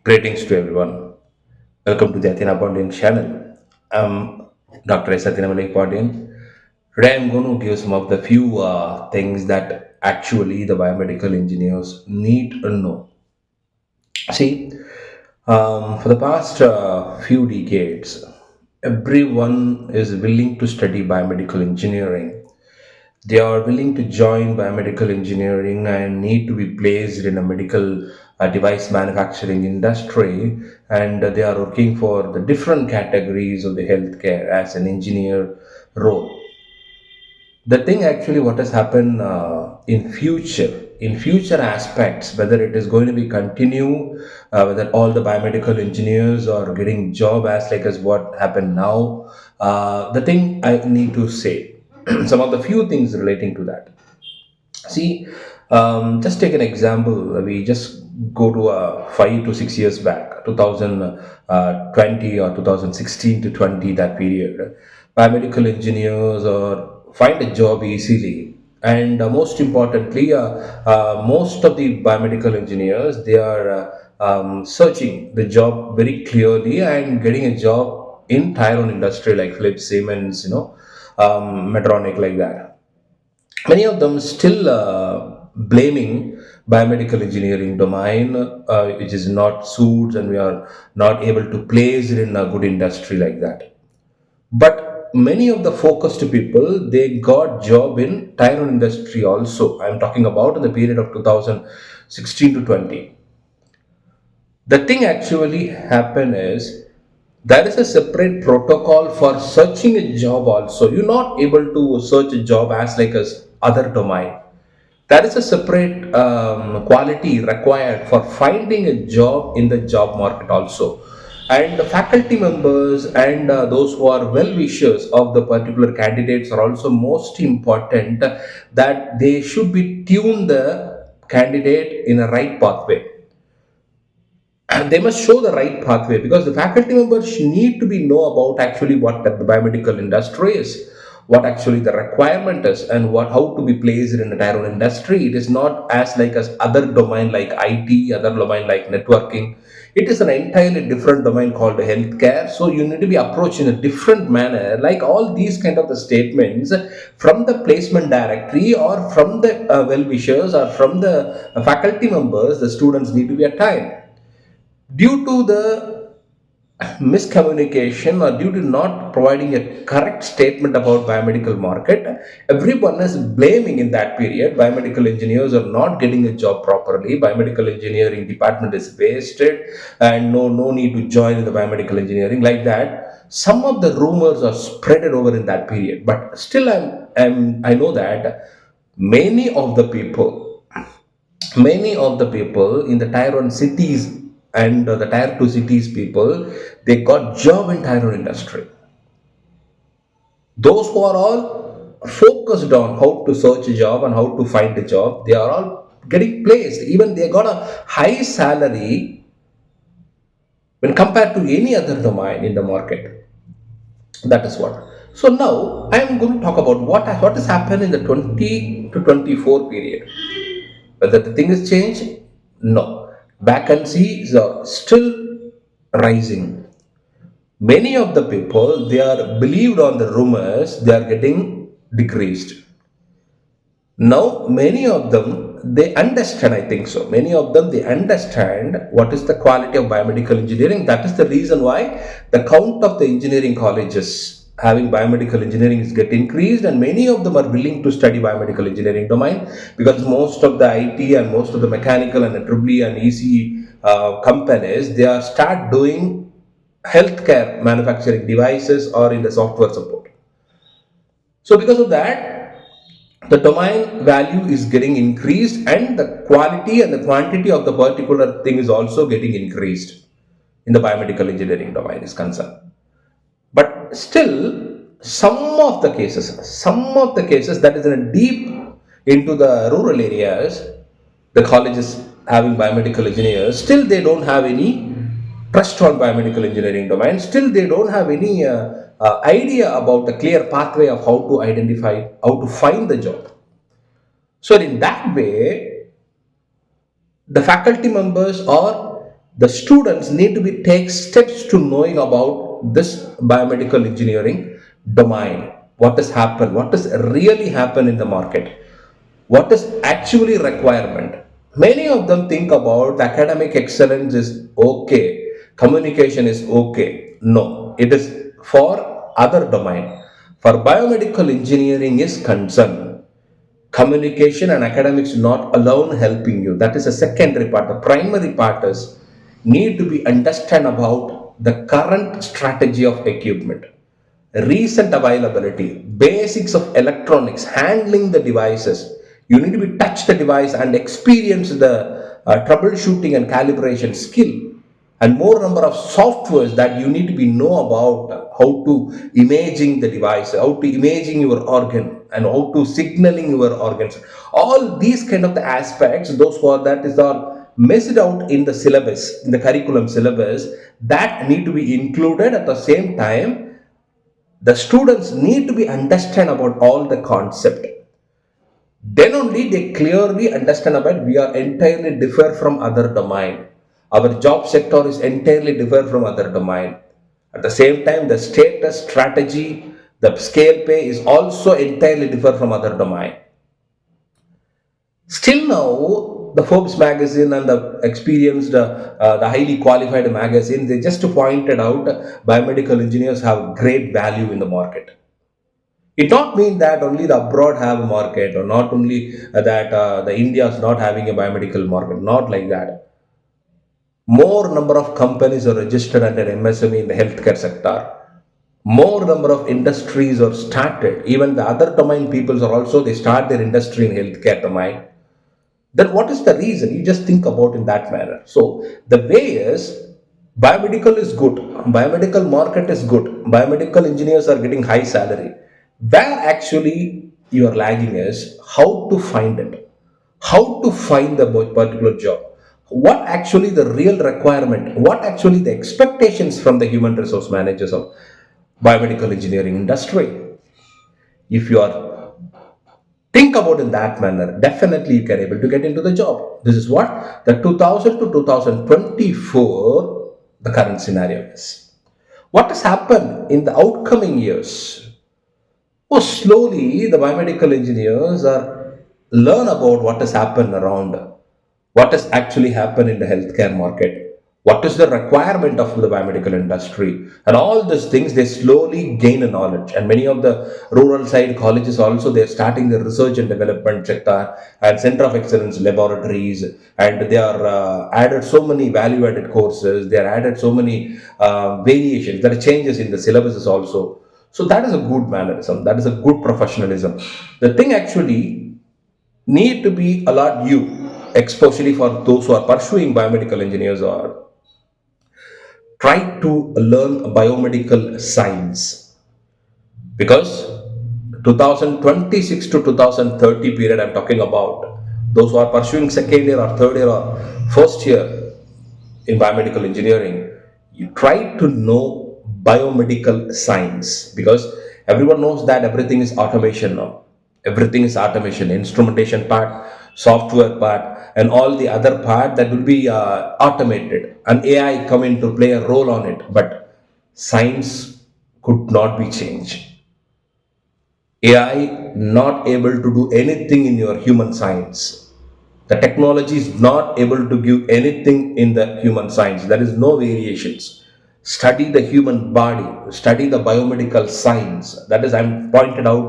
Greetings to everyone. Welcome to the ATHEENAPANDIAN channel. I'm Dr. S. Pandian. Today I'm going to give some of the few things that actually the biomedical engineers need to know. See, for the past few decades, everyone is willing to study biomedical engineering. They are willing to join biomedical engineering and need to be placed in a medical device manufacturing industry, and they are working for the different categories of the healthcare as an engineer role. The thing actually what has happened in future aspects, whether it is going to be continue, whether all the biomedical engineers are getting job as like as what happened now, the thing I need to say some of the few things relating to that. See, just take an example. We just go to 5 to 6 years back, 2020 or 2016 to 20, that period. Biomedical engineers or find a job easily. And most importantly, most of the biomedical engineers, they are searching the job very clearly and getting a job in Tyrone industry like Philips, Siemens, Medtronic, like that. Many of them still blaming biomedical engineering domain, which is not suits, and we are not able to place it in a good industry like that. But many of the focused people, they got job in Tyrone industry also. I'm talking about in the period of 2016 to 20. The thing actually happen is there is a separate protocol for searching a job also. You're not able to search a job as like as other domain. There is a separate quality required for finding a job in the job market also. And the faculty members and those who are well wishers of the particular candidates are also most important, that they should be tune the candidate in a right pathway. They must show the right pathway, because the faculty members need to be know about actually what the biomedical industry is, what actually the requirement is, and what how to be placed in the Tyrone industry. It is not as like as other domain like IT, other domain like networking. It is an entirely different domain called healthcare, so you need to be approached in a different manner. Like all these kind of the statements from the placement directory or from the well wishers or from the faculty members, the students need to be attained. Due to the miscommunication or due to not providing a correct statement about biomedical market, everyone is blaming in that period biomedical engineers are not getting a job properly, biomedical engineering department is wasted, and no need to join in the biomedical engineering, like that. Some of the rumors are spreaded over in that period, but still I know that many of the people many of the people in the tier 1 cities and the tier 2 cities people, they got job in tier 1 industry. Those who are all focused on how to search a job and how to find a job, they are all getting placed. Even they got a high salary when compared to any other domain in the market. That is what. So now I am going to talk about what has happened in the 20 to 24 period. Whether the thing is changed? No. Vacancies are still rising. Many of the people, they are believed on the rumors, they are getting decreased. Now, many of them, they understand, I think so. Many of them, they understand what is the quality of biomedical engineering. That is the reason why the count of the engineering colleges having biomedical engineering is get increased, and many of them are willing to study biomedical engineering domain, because most of the IT and most of the mechanical and the EEE and EC companies, they are start doing healthcare manufacturing devices or in the software support. So because of that, the domain value is getting increased, and the quality and the quantity of the particular thing is also getting increased in the biomedical engineering domain is concerned. But still, some of the cases that is in a deep into the rural areas, the colleges having biomedical engineers, still they don't have any trust on biomedical engineering domain. Still, they don't have any idea about the clear pathway of how to identify, how to find the job. So in that way, the faculty members are The students need to be take steps to knowing about this biomedical engineering domain. What has happened, what has really happened in the market, what is actually requirement. Many of them think about academic excellence is okay, communication is okay. No, it is for other domain. For biomedical engineering is concerned, communication and academics not alone helping you. That is a secondary part. The primary part is need to be understand about the current strategy of equipment, recent availability, basics of electronics, handling the devices. You need to be touch the device and experience the troubleshooting and calibration skill, and more number of softwares that you need to be know about how to imaging the device, how to imaging your organ, and how to signaling your organs. All these kind of the aspects, those who are that is are missed out in the syllabus, in the curriculum syllabus, that need to be included. At the same time, the students need to be understand about all the concept. Then only they clearly understand about we are entirely differ from other domain. Our job sector is entirely different from other domain. At the same time, the status strategy, the scale pay is also entirely different from other domain. Still now, the Forbes magazine and the experienced, the highly qualified magazine, they just pointed out biomedical engineers have great value in the market. It not mean that only the abroad have a market, or not only that the India is not having a biomedical market. Not like that. More number of companies are registered under MSME in the healthcare sector. More number of industries are started. Even the other domain peoples are also they start their industry in healthcare domain. Then what is the reason? You just think about in that manner. So the way is biomedical is good, biomedical market is good, biomedical engineers are getting high salary. Where actually you are lagging is how to find it, how to find the particular job, what actually the real requirement, what actually the expectations from the human resource managers of biomedical engineering industry. If you are think about in that manner, definitely you can able to get into the job. This is what the 2000 to 2024 the current scenario is. What has happened in the outcoming years? Oh, slowly the biomedical engineers are learn about what has happened around, what has actually happened in the healthcare market, what is the requirement of the biomedical industry, and all these things they slowly gain a knowledge. And many of the rural side colleges also they're starting the research and development sector and center of excellence laboratories, and they are added so many value added courses. They are added so many variations. There are changes in the syllabuses also. So that is a good mannerism. That is a good professionalism. The thing actually need to be a lot you, especially for those who are pursuing biomedical engineers, or try to learn biomedical science, because 2026 to 2030 period I'm talking about, those who are pursuing second year or third year or first year in biomedical engineering, you try to know biomedical science, because everyone knows that everything is automation now. Everything is automation, instrumentation part, software part, and all the other part that will be automated, and AI come in to play a role on it. But science could not be changed. AI not able to do anything in your human science. The technology is not able to give anything in the human science. There is no variations. Study the human body, study the biomedical science. That is, I'm pointed out,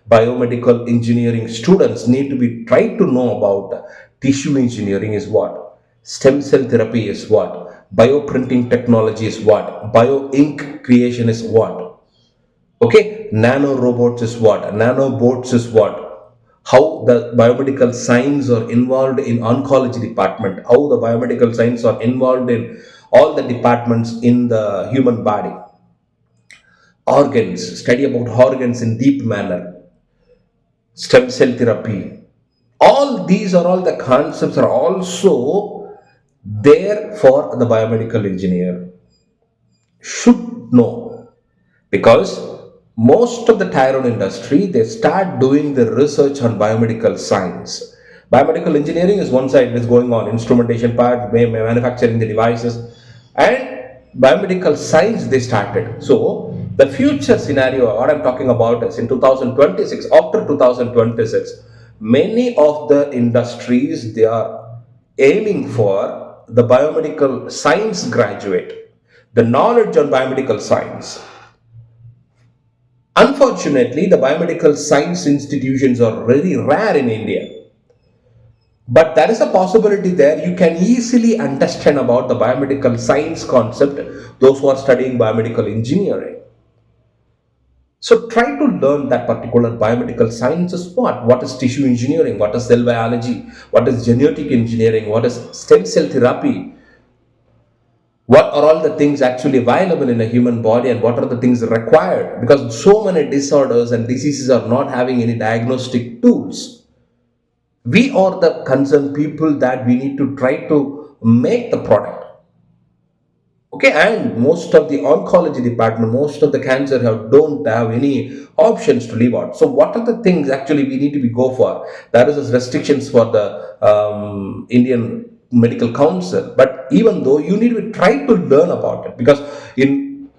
biomedical engineering students need to be try to know about tissue engineering is what, stem cell therapy is what, bioprinting technology is what, bio ink creation is what. Okay, nano robots is what, nanobots is what, how the biomedical science are involved in oncology department, how the biomedical science are involved in all the departments in the human body. Organs, study about organs in deep manner, stem cell therapy. All these are all the concepts are also there for the biomedical engineer should know, because most of the tier 1 industry they start doing the research on biomedical science. Biomedical engineering is one side, is going on instrumentation part, manufacturing the devices, and biomedical science they started. So the future scenario, what I'm talking about is in 2026, after 2026, many of the industries they are aiming for the biomedical science graduate, the knowledge on biomedical science. Unfortunately, the biomedical science institutions are very rare in India. But there is a possibility there. You can easily understand about the biomedical science concept, those who are studying biomedical engineering. So try to learn that particular biomedical science is what? What is tissue engineering? What is cell biology? What is genetic engineering? What is stem cell therapy? What are all the things actually available in a human body, and what are the things required? Because so many disorders and diseases are not having any diagnostic tools. We are the concerned people that we need to try to make the product. Okay, and most of the oncology department, most of the cancer don't have any options to leave out. So what are the things actually we need to be go for? There is restrictions for the Indian Medical Council, but even though you need to try to learn about it, because in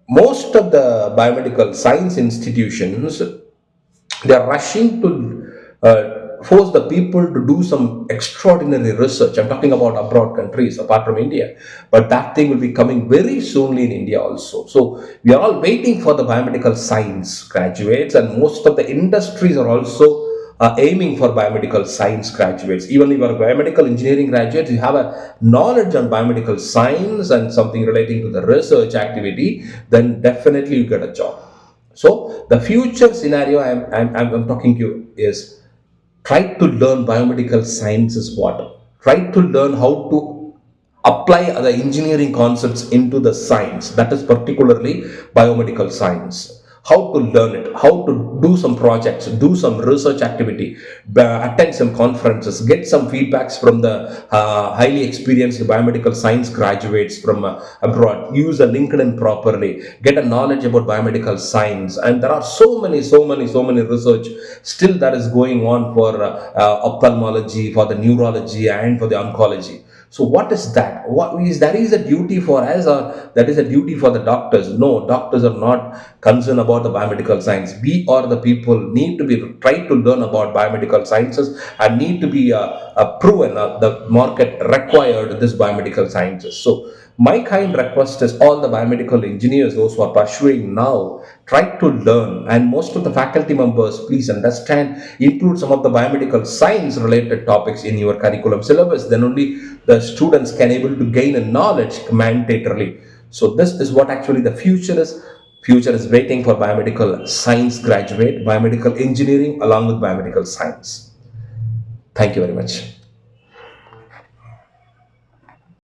most of the biomedical science institutions they are rushing to force the people to do some extraordinary research. I'm talking about abroad countries apart from India, but that thing will be coming very soonly in India also. So we are all waiting for the biomedical science graduates, and most of the industries are also aiming for biomedical science graduates. Even if you are a biomedical engineering graduate, you have a knowledge on biomedical science and something relating to the research activity, then definitely you get a job. So the future scenario I'm talking to you is try to learn biomedical science is what. Try to learn how to apply the engineering concepts into the science. That is particularly biomedical science. How to learn it, how to do some projects, do some research activity, attend some conferences, get some feedbacks from the highly experienced biomedical science graduates from abroad, use a LinkedIn properly, get a knowledge about biomedical science. And there are so many research still that is going on for ophthalmology, for the neurology, and for the oncology. So what is that? What is that? Is a duty for us, or that is a duty for the doctors? No, doctors are not concerned about the biomedical science. We or the people need to be try to learn about biomedical sciences and need to be proven. The market required this biomedical sciences. So my kind request is all the biomedical engineers, those who are pursuing now, try to learn. And most of the faculty members, please understand, include some of the biomedical science related topics in your curriculum syllabus. Then only the students can able to gain a knowledge mandatorily. So this is what actually the future is. Future is waiting for biomedical science graduate, biomedical engineering along with biomedical science. Thank you very much.